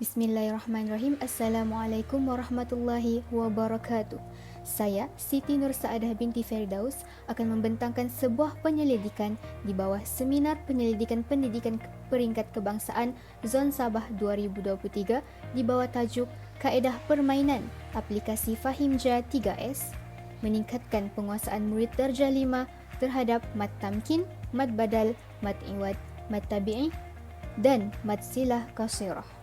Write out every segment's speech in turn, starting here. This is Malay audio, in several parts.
Bismillahirrahmanirrahim. Assalamualaikum warahmatullahi wabarakatuh. Saya, Siti Nur Saadah binti Firdaus, akan membentangkan sebuah penyelidikan di bawah Seminar Penyelidikan Pendidikan Peringkat Kebangsaan Zon Sabah 2023 di bawah tajuk Kaedah Permainan Aplikasi Fahimja 3S, meningkatkan penguasaan murid darjah 5 terhadap Mat Tamkin, Mat Badal, Mat Iwad, Mat Tabi'i dan Mat Silah Qasirah.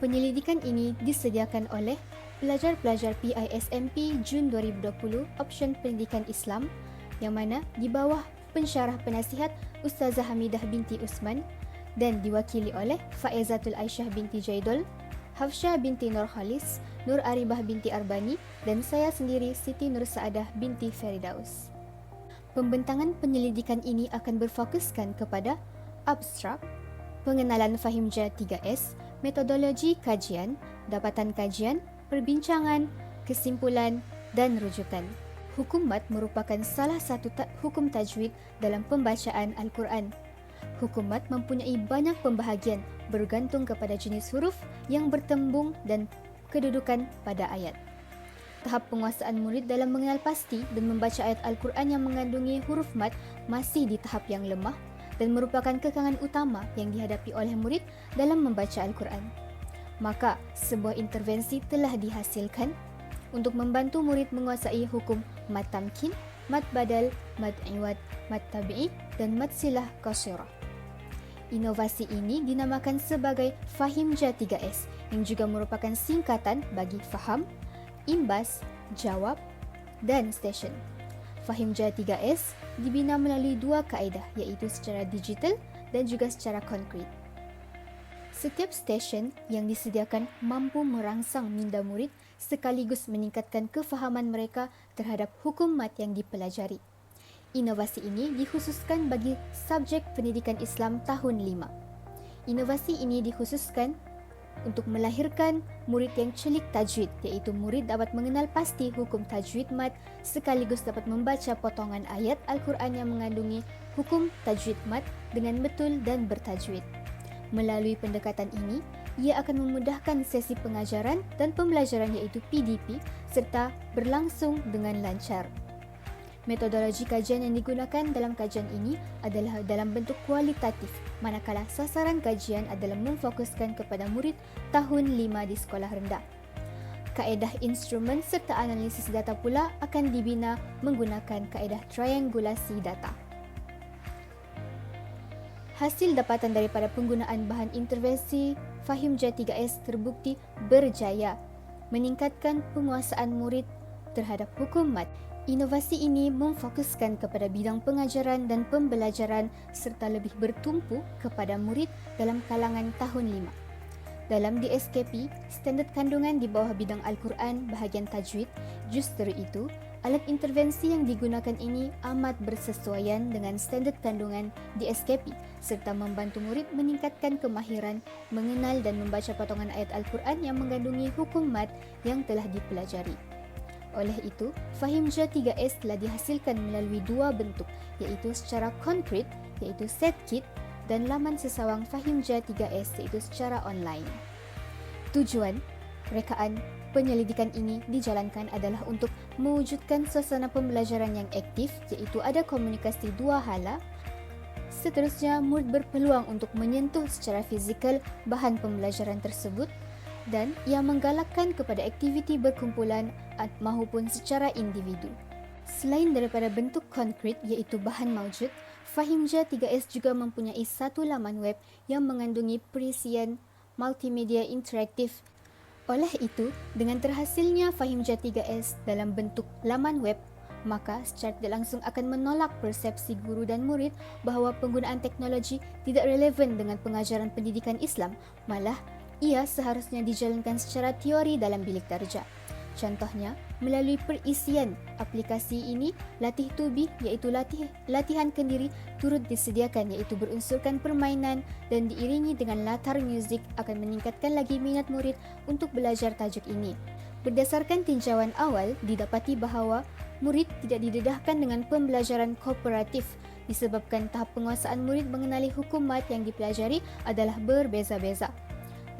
Penyelidikan ini disediakan oleh pelajar-pelajar PISMP Jun 2020 Option Pendidikan Islam yang mana di bawah pensyarah penasihat Ustazah Hamidah binti Usman dan diwakili oleh Faizatul Aisyah binti Jaidul, Hafsyah binti Nur Khalis, Nur Aribah binti Arbani dan saya sendiri Siti Nur Saadah binti Firdaus. Pembentangan penyelidikan ini akan berfokuskan kepada abstrak, pengenalan Fahimja 3S, metodologi kajian, dapatan kajian, perbincangan, kesimpulan dan rujukan. Hukum mat merupakan salah satu hukum tajwid dalam pembacaan Al-Quran. Hukum mat mempunyai banyak pembahagian bergantung kepada jenis huruf yang bertembung dan kedudukan pada ayat. Tahap penguasaan murid dalam mengenal pasti dan membaca ayat Al-Quran yang mengandungi huruf mat masih di tahap yang lemah dan merupakan kekangan utama yang dihadapi oleh murid dalam membaca Al-Quran. Maka, sebuah intervensi telah dihasilkan untuk membantu murid menguasai hukum Mat Tamkin, Mat Badal, Mat Iwad, Mat Tabi'i dan Mat Silah Qasirah. Inovasi ini dinamakan sebagai Fahimja 3S yang juga merupakan singkatan bagi faham, imbas, jawab dan station. Fahimja 3S dibina melalui dua kaedah iaitu secara digital dan juga secara konkret. Setiap stesen yang disediakan mampu merangsang minda murid sekaligus meningkatkan kefahaman mereka terhadap hukum mat yang dipelajari. Inovasi ini dikhususkan bagi subjek pendidikan Islam tahun 5. Inovasi ini dikhususkan untuk melahirkan murid yang celik tajwid, iaitu murid dapat mengenal pasti hukum tajwid mat sekaligus dapat membaca potongan ayat Al-Quran yang mengandungi hukum tajwid mat dengan betul dan bertajwid. Melalui pendekatan ini, ia akan memudahkan sesi pengajaran dan pembelajaran iaitu PDP serta berlangsung dengan lancar. Metodologi kajian yang digunakan dalam kajian ini adalah dalam bentuk kualitatif, manakala sasaran kajian adalah memfokuskan kepada murid tahun 5 di sekolah rendah. Kaedah instrumen serta analisis data pula akan dibina menggunakan kaedah triangulasi data. Hasil dapatan daripada penggunaan bahan intervensi Fahimja 3S terbukti berjaya meningkatkan penguasaan murid terhadap hukum mat. Inovasi ini memfokuskan kepada bidang pengajaran dan pembelajaran serta lebih bertumpu kepada murid dalam kalangan tahun 5. Dalam DSKP, standard kandungan di bawah bidang Al-Quran bahagian tajwid, justru itu, alat intervensi yang digunakan ini amat bersesuaian dengan standard kandungan DSKP serta membantu murid meningkatkan kemahiran mengenal dan membaca potongan ayat Al-Quran yang mengandungi hukum mat yang telah dipelajari. Oleh itu, Fahimja 3S telah dihasilkan melalui dua bentuk, iaitu secara konkret, iaitu set kit, dan laman sesawang Fahimja 3S, iaitu secara online. Tujuan rekaan penyelidikan ini dijalankan adalah untuk mewujudkan suasana pembelajaran yang aktif, iaitu ada komunikasi dua hala. Seterusnya, murid berpeluang untuk menyentuh secara fizikal bahan pembelajaran tersebut dan ia menggalakkan kepada aktiviti berkumpulan maupun secara individu. Selain daripada bentuk konkret iaitu bahan maujud, Fahimja 3S juga mempunyai satu laman web yang mengandungi perisian multimedia interaktif. Oleh itu, dengan terhasilnya Fahimja 3S dalam bentuk laman web, maka secara tidak langsung akan menolak persepsi guru dan murid bahawa penggunaan teknologi tidak relevan dengan pengajaran pendidikan Islam, malah ia seharusnya dijalankan secara teori dalam bilik darjah. Contohnya, melalui perisian aplikasi ini, latih tubi iaitu latihan kendiri turut disediakan iaitu berunsurkan permainan dan diiringi dengan latar muzik akan meningkatkan lagi minat murid untuk belajar tajuk ini. Berdasarkan tinjauan awal, didapati bahawa murid tidak didedahkan dengan pembelajaran kooperatif disebabkan tahap penguasaan murid mengenali hukum mat yang dipelajari adalah berbeza-beza.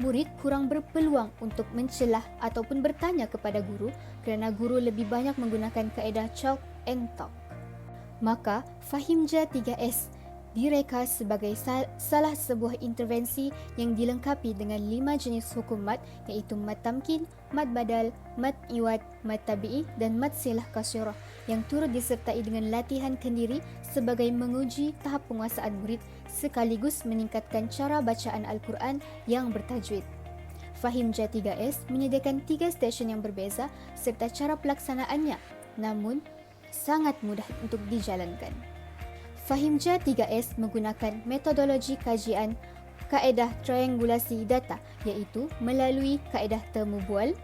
murid kurang berpeluang untuk mencelah ataupun bertanya kepada guru kerana guru lebih banyak menggunakan kaedah chalk and talk. Maka, Fahimja 3S direka sebagai salah sebuah intervensi yang dilengkapi dengan 5 jenis hukum mat, iaitu mat tamkin, mat badal, mat iwad, mat tabi'i dan mat silah kasyarah, yang turut disertai dengan latihan kendiri sebagai menguji tahap penguasaan murid sekaligus meningkatkan cara bacaan Al-Quran yang bertajwid. Fahimja 3S menyediakan 3 stesen yang berbeza serta cara pelaksanaannya, namun sangat mudah untuk dijalankan. Fahimja 3S menggunakan metodologi kajian kaedah triangulasi data, iaitu melalui kaedah temu bual,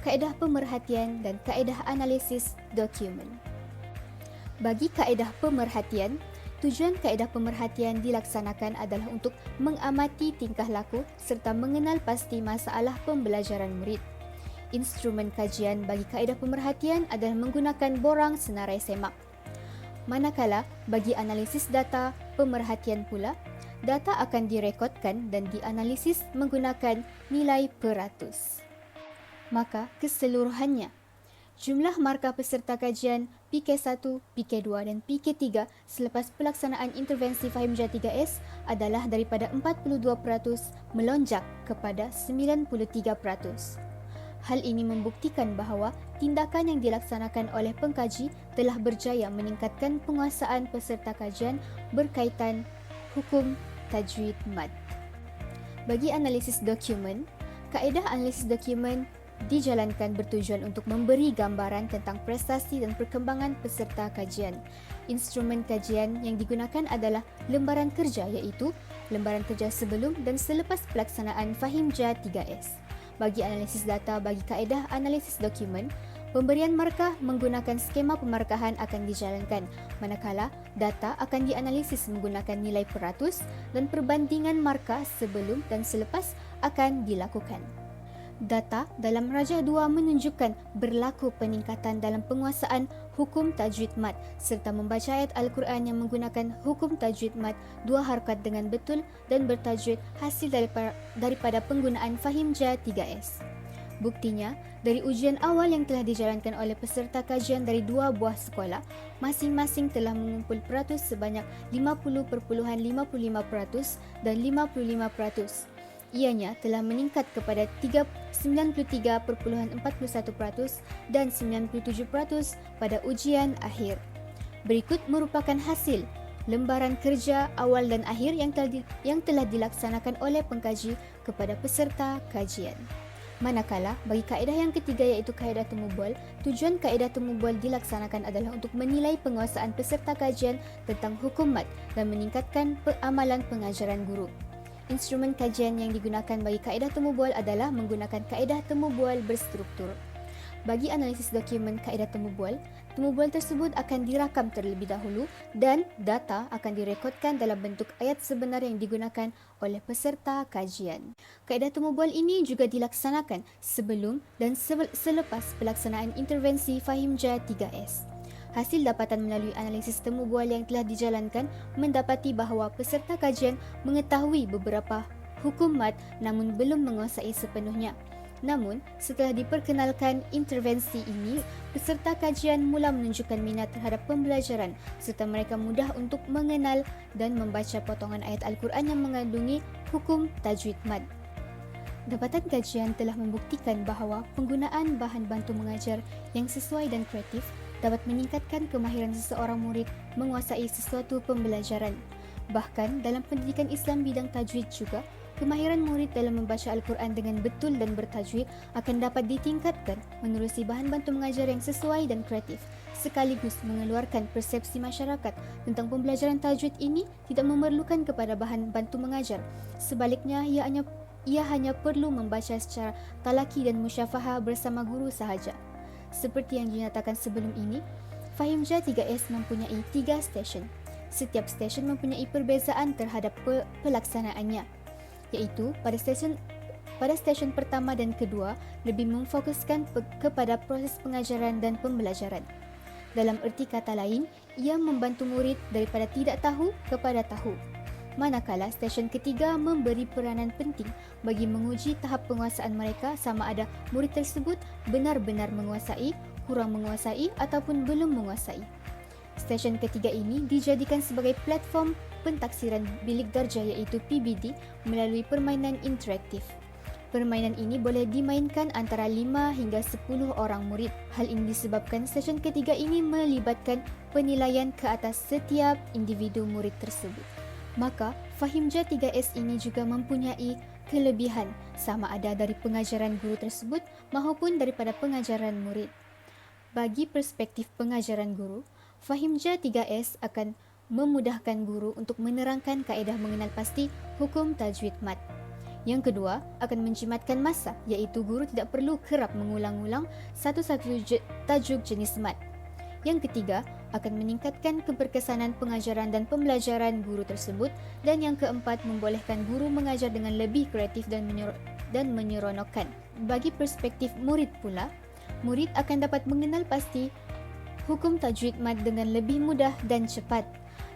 kaedah pemerhatian dan kaedah analisis dokumen. Bagi kaedah pemerhatian, tujuan kaedah pemerhatian dilaksanakan adalah untuk mengamati tingkah laku serta mengenal pasti masalah pembelajaran murid. Instrumen kajian bagi kaedah pemerhatian adalah menggunakan borang senarai semak. Manakala bagi analisis data pemerhatian pula, data akan direkodkan dan dianalisis menggunakan nilai peratus. Maka keseluruhannya, jumlah markah peserta kajian PK1, PK2 dan PK3 selepas pelaksanaan intervensi Fahimja 3S adalah daripada 42% melonjak kepada 93%. Hal ini membuktikan bahawa tindakan yang dilaksanakan oleh pengkaji telah berjaya meningkatkan penguasaan peserta kajian berkaitan hukum tajwid mad. Bagi analisis dokumen, kaedah analisis dokumen dijalankan bertujuan untuk memberi gambaran tentang prestasi dan perkembangan peserta kajian. Instrumen kajian yang digunakan adalah lembaran kerja, iaitu lembaran kerja sebelum dan selepas pelaksanaan Fahimja 3S. Bagi analisis data bagi kaedah analisis dokumen, pemberian markah menggunakan skema pemarkahan akan dijalankan, manakala data akan dianalisis menggunakan nilai peratus dan perbandingan markah sebelum dan selepas akan dilakukan. Data dalam Rajah 2 menunjukkan berlaku peningkatan dalam penguasaan hukum tajwid mad serta membaca ayat Al-Quran yang menggunakan hukum tajwid mad 2 harakat dengan betul dan bertajwid hasil daripada penggunaan Fahimja 3S. Buktinya, dari ujian awal yang telah dijalankan oleh peserta kajian dari 2 buah sekolah, masing-masing telah mengumpul peratus sebanyak 50.55% dan 55%. Ianya telah meningkat kepada 93.41% dan 97% pada ujian akhir. Berikut merupakan hasil lembaran kerja awal dan akhir yang telah dilaksanakan oleh pengkaji kepada peserta kajian. Manakala bagi kaedah yang ketiga, iaitu kaedah temu bual, tujuan kaedah temu bual dilaksanakan adalah untuk menilai penguasaan peserta kajian tentang hukum mad dan meningkatkan amalan pengajaran guru. Instrumen kajian yang digunakan bagi kaedah temu bual adalah menggunakan kaedah temu bual berstruktur. Bagi analisis dokumen kaedah temu bual tersebut akan dirakam terlebih dahulu dan data akan direkodkan dalam bentuk ayat sebenar yang digunakan oleh peserta kajian. Kaedah temu bual ini juga dilaksanakan sebelum dan selepas pelaksanaan intervensi Fahimja 3S. Hasil dapatan melalui analisis temu bual yang telah dijalankan mendapati bahawa peserta kajian mengetahui beberapa hukum mad namun belum menguasai sepenuhnya. Namun, setelah diperkenalkan intervensi ini, peserta kajian mula menunjukkan minat terhadap pembelajaran serta mereka mudah untuk mengenal dan membaca potongan ayat Al-Quran yang mengandungi hukum tajwid mad. Dapatan kajian telah membuktikan bahawa penggunaan bahan bantu mengajar yang sesuai dan kreatif dapat meningkatkan kemahiran seseorang murid menguasai sesuatu pembelajaran. Bahkan dalam pendidikan Islam bidang tajwid juga, kemahiran murid dalam membaca Al-Quran dengan betul dan bertajwid akan dapat ditingkatkan menerusi bahan bantu mengajar yang sesuai dan kreatif, sekaligus mengeluarkan persepsi masyarakat tentang pembelajaran tajwid ini tidak memerlukan kepada bahan bantu mengajar. Sebaliknya, ia hanya perlu membaca secara talaki dan musyafahah bersama guru sahaja. Seperti yang dinyatakan sebelum ini, Fahimja 3S mempunyai 3 stesen. Setiap stesen mempunyai perbezaan terhadap pelaksanaannya, iaitu pada stesen pertama dan kedua lebih memfokuskan kepada proses pengajaran dan pembelajaran. Dalam erti kata lain, ia membantu murid daripada tidak tahu kepada tahu. manakala stesen ketiga memberi peranan penting bagi menguji tahap penguasaan mereka sama ada murid tersebut benar-benar menguasai, kurang menguasai ataupun belum menguasai. Stesen ketiga ini dijadikan sebagai platform pentaksiran bilik darjah iaitu PBD melalui permainan interaktif. Permainan ini boleh dimainkan antara 5 hingga 10 orang murid. Hal ini disebabkan stesen ketiga ini melibatkan penilaian ke atas setiap individu murid tersebut. Maka, Fahimja 3S ini juga mempunyai kelebihan sama ada dari pengajaran guru tersebut maupun daripada pengajaran murid. Bagi perspektif pengajaran guru, Fahimja 3S akan memudahkan guru untuk menerangkan kaedah mengenal pasti hukum tajwid mat. Yang kedua, akan menjimatkan masa iaitu guru tidak perlu kerap mengulang-ulang satu-satu tajuk jenis mat. Yang ketiga, akan meningkatkan keberkesanan pengajaran dan pembelajaran guru tersebut. Dan yang keempat, membolehkan guru mengajar dengan lebih kreatif dan menyeronokkan. Bagi perspektif murid pula, murid akan dapat mengenal pasti hukum tajwid mat dengan lebih mudah dan cepat.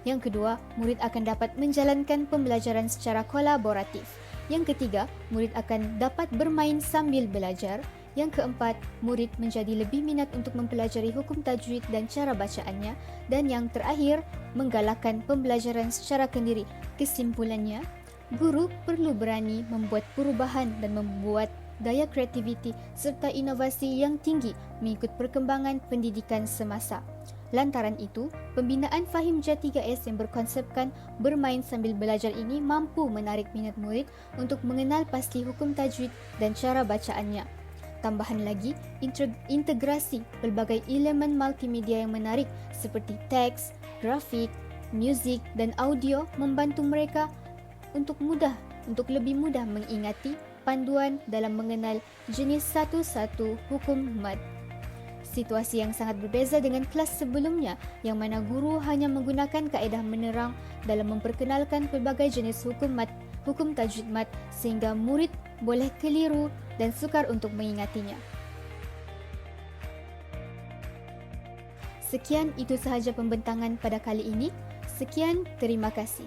Yang kedua, murid akan dapat menjalankan pembelajaran secara kolaboratif. Yang ketiga, murid akan dapat bermain sambil belajar. Yang keempat, murid menjadi lebih minat untuk mempelajari hukum tajwid dan cara bacaannya. Dan yang terakhir, menggalakkan pembelajaran secara kendiri. Kesimpulannya, guru perlu berani membuat perubahan dan membuat daya kreativiti serta inovasi yang tinggi mengikut perkembangan pendidikan semasa. Lantaran itu, pembinaan Fahimja 3S yang berkonsepkan bermain sambil belajar ini mampu menarik minat murid untuk mengenal pasti hukum tajwid dan cara bacaannya. Tambahan lagi, integrasi pelbagai elemen multimedia yang menarik seperti teks, grafik, muzik dan audio membantu mereka untuk lebih mudah mengingati panduan dalam mengenal jenis satu-satu hukum mat. Situasi yang sangat berbeza dengan kelas sebelumnya yang mana guru hanya menggunakan kaedah menerang dalam memperkenalkan pelbagai jenis hukum tajwid mat sehingga murid boleh keliru dan sukar untuk mengingatinya. Sekian itu sahaja pembentangan pada kali ini. Sekian, terima kasih.